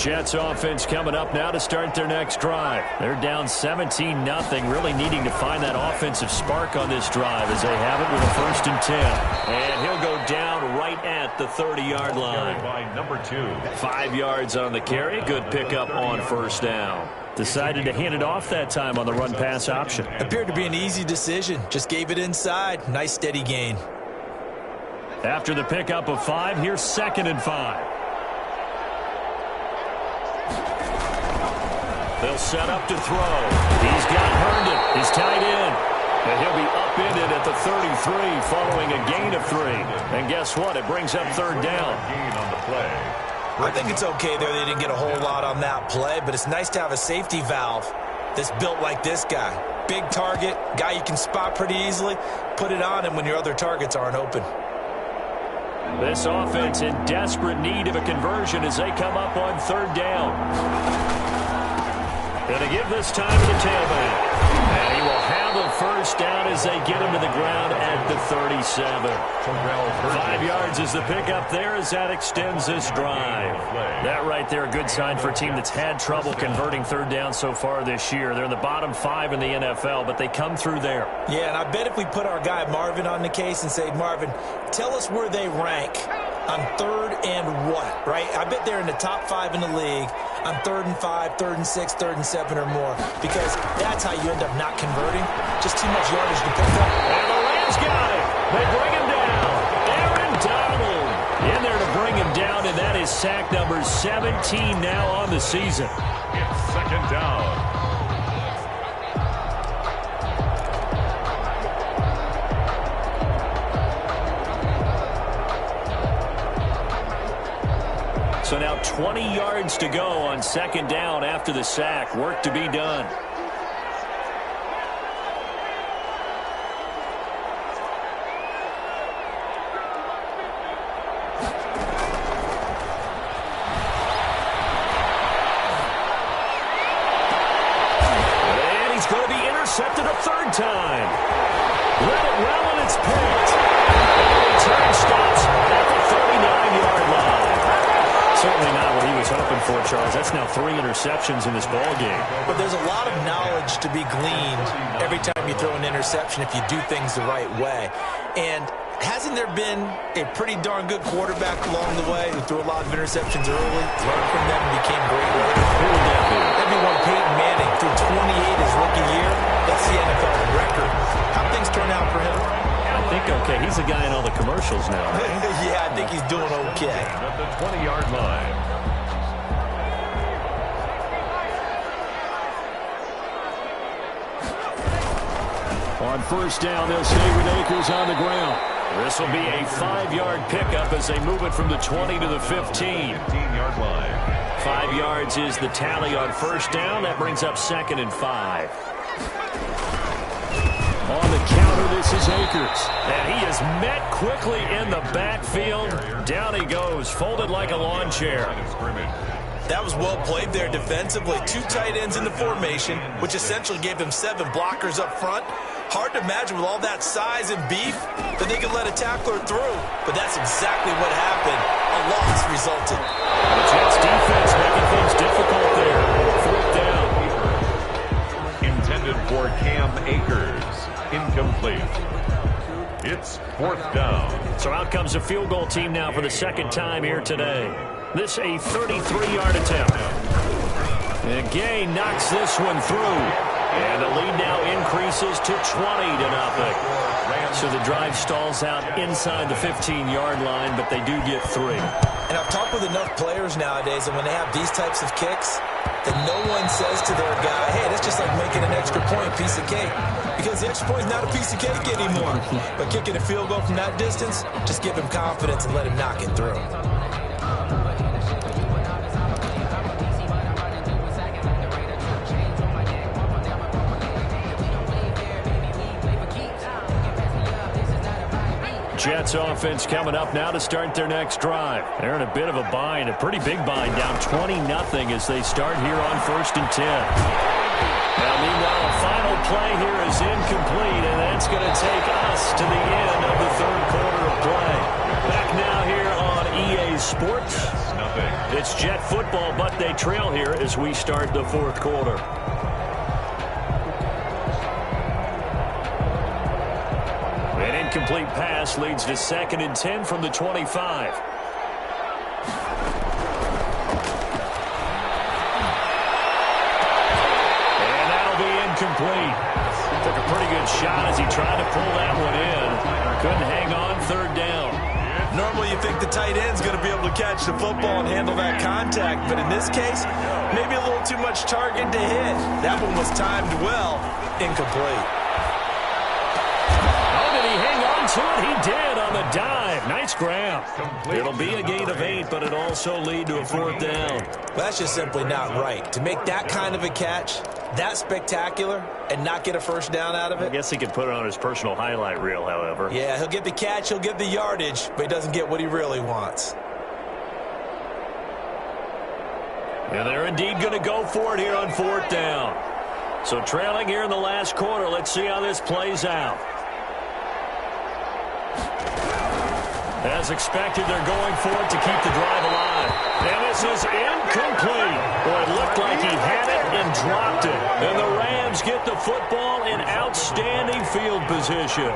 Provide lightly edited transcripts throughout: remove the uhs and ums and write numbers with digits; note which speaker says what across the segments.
Speaker 1: Jets offense coming up now to start their next drive. They're down 17-0, really needing to find that offensive spark on this drive as they have it with a 1st and 10. And he'll go down right at the 30-yard line.
Speaker 2: By number 2.
Speaker 1: 5 yards on the carry. Good pickup on 1st down. Decided to hand it off that time on the run-pass option.
Speaker 3: Appeared to be an easy decision. Just gave it inside. Nice steady gain.
Speaker 1: After the pickup of 5, here's 2nd and 5. They'll set up to throw. He's got Herndon, his tight end. And he'll be upended at the 33 following a gain of 3. And guess what? It brings up 3rd down.
Speaker 2: Gain on the play.
Speaker 3: I think it's okay there. They didn't get a whole lot on that play, but it's nice to have a safety valve that's built like this guy. Big target, guy you can spot pretty easily. Put it on him when your other targets aren't open.
Speaker 1: This offense in desperate need of a conversion as they come up on 3rd down. Going to give this time to the tailback. And he will have a 1st down as they get him to the ground at the 37. 5 yards is the pickup there as that extends this drive. That right there, a good sign for a team that's had trouble converting 3rd down so far this year. They're in the bottom 5 in the NFL, but they come through there.
Speaker 3: Yeah, and I bet if we put our guy Marvin on the case and say, Marvin, tell us where they rank on 3rd and what, right? I bet they're in the top 5 in the league on 3rd and 5, 3rd and 6, 3rd and 7 or more, because that's how you end up not converting. Just too much yardage to pick up.
Speaker 1: And the Rams got it. They bring him down. Aaron Donald in there to bring him down, and that is sack number 17 now on the season.
Speaker 2: It's 2nd down.
Speaker 1: So now 20 yards to go on 2nd down after the sack. Work to be done. And he's going to be intercepted a 3rd time. Let it well, and it's picked. And the return stops at the 39-yard line. Certainly not what he was hoping for, Charles. That's now 3 interceptions in this ball game.
Speaker 3: But there's a lot of knowledge to be gleaned every time you throw an interception if you do things the right way. And hasn't there been a pretty darn good quarterback along the way who threw a lot of interceptions early, learned from them, and became great later?
Speaker 1: Who would that be?
Speaker 3: Everyone, Peyton Manning, threw 28 his rookie year. That's the NFL record. How things turn out for him?
Speaker 1: I think okay. He's the guy in all the commercials now, right?
Speaker 3: Yeah, I think he's doing okay.
Speaker 2: At the 20-yard line.
Speaker 1: On 1st down, they'll stay with Akers on the ground. This will be a 5-yard pickup as they move it from the 20 to the 15.
Speaker 2: 15-yard line.
Speaker 1: 5 yards is the tally on 1st down. That brings up 2nd and 5. On the counter, this is Akers. And he is met quickly in the backfield. Down he goes, folded like a lawn chair.
Speaker 3: That was well played there defensively. 2 tight ends in the formation, which essentially gave them 7 blockers up front. Hard to imagine with all that size and beef that they could let a tackler through. But that's exactly what happened. A loss resulted.
Speaker 1: The Jets defense making things difficult there. 4th down.
Speaker 2: Intended for Cam Akers. Incomplete. It's 4th down.
Speaker 1: So out comes a field goal team now for the 2nd time here today. This a 33-yard attempt. And Gay knocks this one through. And the lead now increases to 20-0. So the drive stalls out inside the 15-yard line, but they do get 3.
Speaker 3: And I've talked with enough players nowadays, and when they have these types of kicks, that no one says to their guy, hey, that's just like making an extra point, piece of cake. Because the extra point is not a piece of cake anymore. But kicking a field goal from that distance, just give him confidence and let him knock it through.
Speaker 1: Jets offense coming up now to start their next drive. They're in a bit of a bind, a pretty big bind, down 20-0 as they start here on 1st and 10. Now, meanwhile, a final play here is incomplete, and that's going to take us to the end of the 3rd quarter of play. Back now here on EA Sports. It's Jet football, but they as we start the fourth quarter. An incomplete pass leads to 2nd and 10 from the 25. And that'll be incomplete. Took a pretty good shot as he tried to pull that one in. Couldn't hang on 3rd down.
Speaker 3: Normally you think the tight end's going to be able to catch the football and handle that contact, but in this case, maybe a little too much target to hit. That one was timed well. Incomplete.
Speaker 1: Oh, did he hang on to it? He did on the dive. Nice grab. It'll be a gain of 8, but it'll also lead to a 4th down.
Speaker 3: Well, that's just simply not right. To make that kind of a catch, that spectacular, and not get a 1st down out of it.
Speaker 1: I guess he could put it on his personal highlight reel, however.
Speaker 3: Yeah, he'll get the catch, he'll get the yardage, but he doesn't get what he really wants.
Speaker 1: And they're indeed going to go for it here on 4th down. So trailing here in the last quarter, let's see how this plays out. As expected, they're going for it to keep the drive alive. And this is incomplete. Well, it looked like he had it and dropped it. And the Rams get the football in outstanding field position.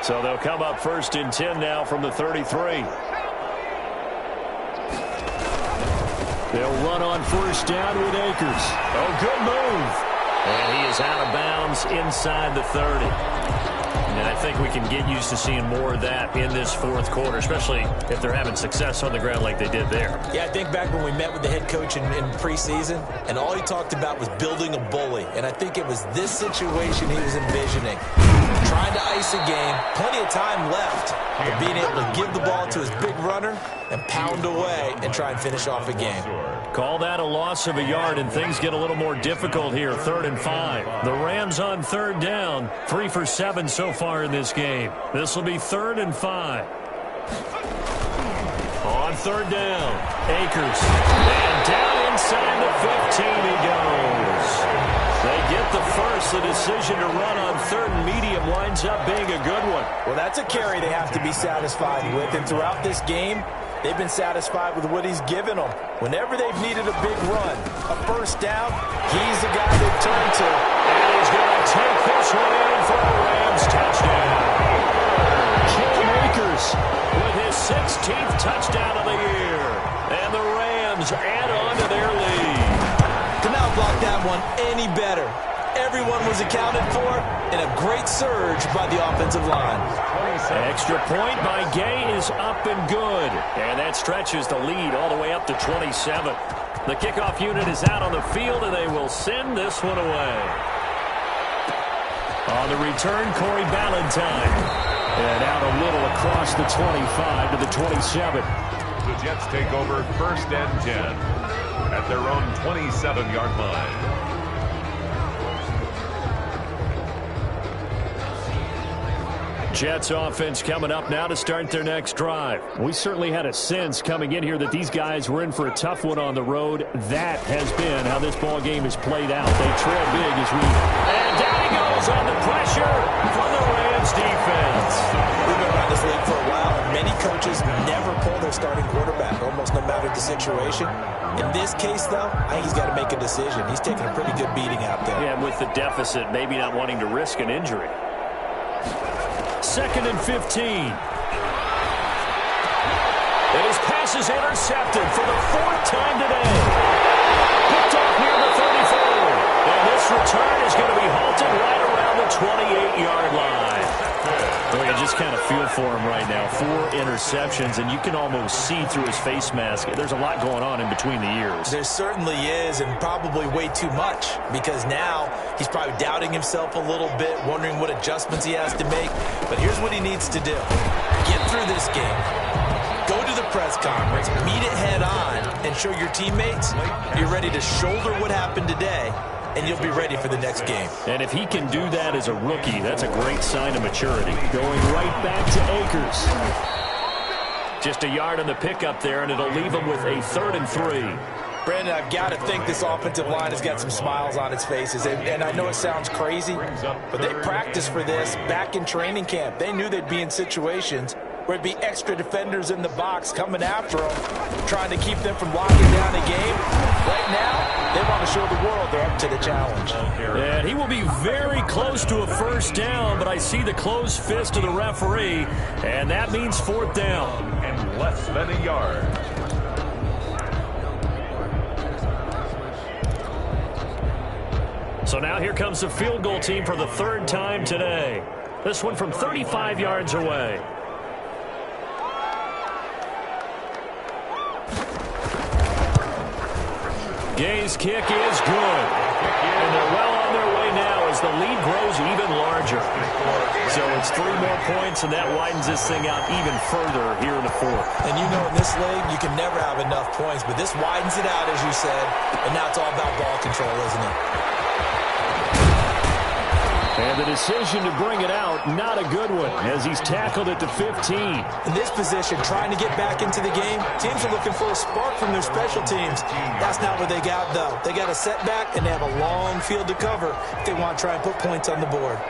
Speaker 1: So they'll come up 1st and 10 now from the 33. They'll run on 1st down with Akers. Oh, good move. And he is out of bounds inside the 30. And I think we can get used to seeing more of that in this 4th quarter, especially if they're having success on the ground like they did there.
Speaker 3: Yeah, I think back when we met with the head coach in preseason, and all he talked about was building a bully. And I think it was this situation he was envisioning. Trying to ice a game, plenty of time left, but being able to give the ball to his big runner and pound away and try and finish off a game.
Speaker 1: Call that a loss of a yard, and things get a little more difficult here. 3rd and 5. The Rams on 3rd down. 3 for 7 so far in this game. This will be 3rd and 5. On 3rd down, Akers. And down inside the 15 he goes. They get the first. The decision to run on 3rd and medium winds up being a good one.
Speaker 3: Well, that's a carry they have to be satisfied with. And throughout this game, they've been satisfied with what he's given them. Whenever they've needed a big run, a 1st down, he's the guy they turn to.
Speaker 1: And he's going to take this one in for a Rams touchdown. Cam Akers with his 16th touchdown of the year. And the Rams add on to their lead.
Speaker 3: Could not block that one any better. Everyone was accounted for, and a great surge by the offensive line.
Speaker 1: Extra point by Gay is up and good. And that stretches the lead all the way up to 27. The kickoff unit is out on the field, and they will send this one away. On the return, Corey Ballantyne. And out a little across the 25 to the 27.
Speaker 2: The Jets take over 1st and 10 at their own 27-yard line.
Speaker 1: Jets offense coming up now to start their next drive. We certainly had a sense coming in here that these guys were in for a tough one on the road. That has been how this ball game has played out. They trail big as we... And down he goes on the pressure from the Rams defense.
Speaker 3: We've been around this league for a while, and many coaches never pull their starting quarterback, almost no matter the situation. In this case, though, I think he's got to make a decision. He's taking a pretty good beating out there.
Speaker 1: Yeah, with the deficit, maybe not wanting to risk an injury. 2nd and 15. And his pass is intercepted for the 4th time today. Picked off near the 34. And this return is going to be halted right around the 28-yard line. Well, you just kind of feel for him right now. 4 interceptions, and you can almost see through his face mask. There's a lot going on in between the ears.
Speaker 3: There certainly is, and probably way too much, because now he's probably doubting himself a little bit, wondering what adjustments he has to make. But here's what he needs to do. Get through this game. Go to the press conference, meet it head on, and show your teammates you're ready to shoulder what happened today, and you'll be ready for the next game.
Speaker 1: And if he can do that as a rookie, that's a great sign of maturity. Going right back to Akers. Just a yard on the pickup there, and it'll leave him with a 3rd and 3.
Speaker 3: Brandon, I've got to think this offensive line has got some smiles on its faces. And I know it sounds crazy, but they practiced for this back in training camp. They knew they'd be in situations where it'd be extra defenders in the box coming after them, trying to keep them from locking down a game. Right now, they want to show the world they're up to the challenge.
Speaker 1: And he will be very close to a first down, but I see the closed fist of the referee, and that means fourth down.
Speaker 2: And less than a yard.
Speaker 1: So now here comes the field goal team for the third time today. This one from 35 yards away. Gay's kick is good. And they're well on their way now as the lead grows even larger. So it's 3 more points, and that widens this thing out even further here in the fourth.
Speaker 3: And you know in this league, you can never have enough points, but this widens it out, as you said, and now it's all about ball control, isn't it?
Speaker 1: And the decision to bring it out, not a good one, as he's tackled at the 15.
Speaker 3: In this position, trying to get back into the game, teams are looking for a spark from their special teams. That's not what they got, though. They got a setback, and they have a long field to cover if they want to try and put points on the board.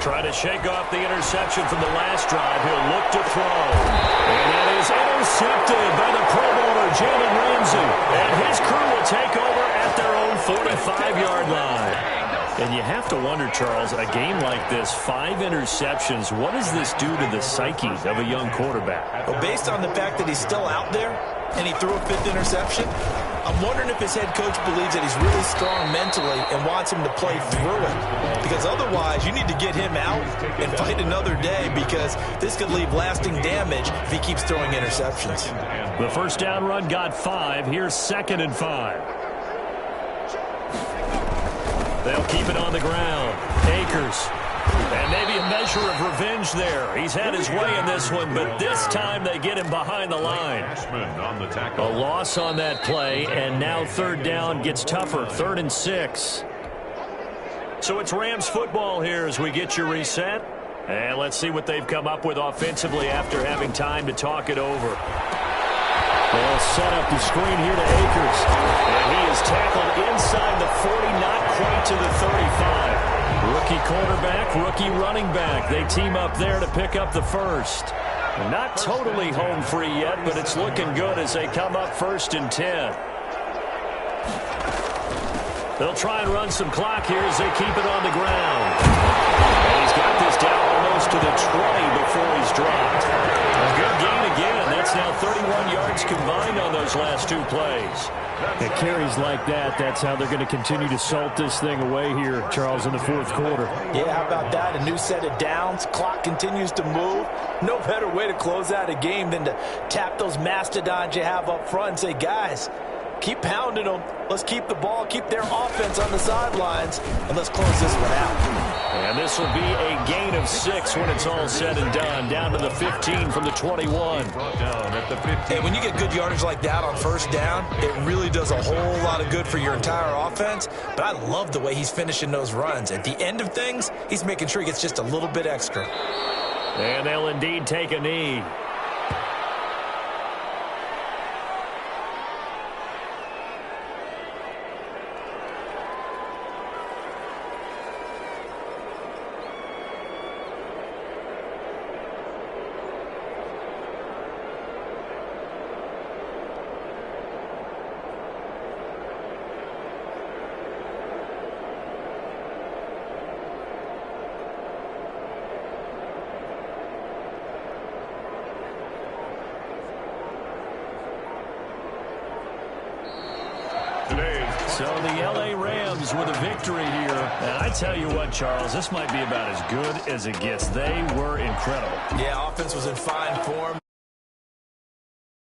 Speaker 1: Trying to shake off the interception from the last drive. He'll look to throw. And that is intercepted by the Pro Bowler, Jalen Ramsey. And his crew will take over at their own 45-yard line. And you have to wonder, Charles, a game like this, 5 interceptions, what does this do to the psyche of a young quarterback?
Speaker 3: Well, based on the fact that he's still out there and he threw a 5th interception, I'm wondering if his head coach believes that he's really strong mentally and wants him to play through it. Because otherwise, you need to get him out and fight another day, because this could leave lasting damage if he keeps throwing interceptions.
Speaker 1: The first down run got 5. Here's 2nd and 5. They'll keep it on the ground. Akers. And maybe a measure of revenge there. He's had his way in this one, but this time they get him behind the line. A loss on that play, and now 3rd down gets tougher. 3rd and 6. So it's Rams football here as we get you reset. And let's see what they've come up with offensively after having time to talk it over. They'll set up the screen here to Akers. And he is tackled inside the 40, not quite to the 35. Rookie quarterback, rookie running back. They team up there to pick up the first. Not totally home free yet, but it's looking good as they come up 1st and 10. They'll try and run some clock here as they keep it on the ground. And he's got this down almost to the 20 before he's dropped. A good gain again. That's now 31 yards combined on those last 2 plays. At carries like that, that's how they're going to continue to salt this thing away here, Charles, in the 4th quarter.
Speaker 3: Yeah, how about that? A new set of downs. Clock continues to move. No better way to close out a game than to tap those mastodons you have up front and say, guys, keep pounding them. Let's keep the ball, keep their offense on the sidelines, and let's close this one out.
Speaker 1: And this will be a gain of 6 when it's all said and done. Down to the 15 from the 21.
Speaker 3: Hey, when you get good yardage like that on 1st down, it really does a whole lot of good for your entire offense. But I love the way he's finishing those runs. At the end of things, he's making sure he gets just a little bit extra.
Speaker 1: And they'll indeed take a knee. So the L.A. Rams with a victory here. And I tell you what, Charles, this might be about as good as it gets. They were incredible.
Speaker 3: Yeah, offense was in fine form.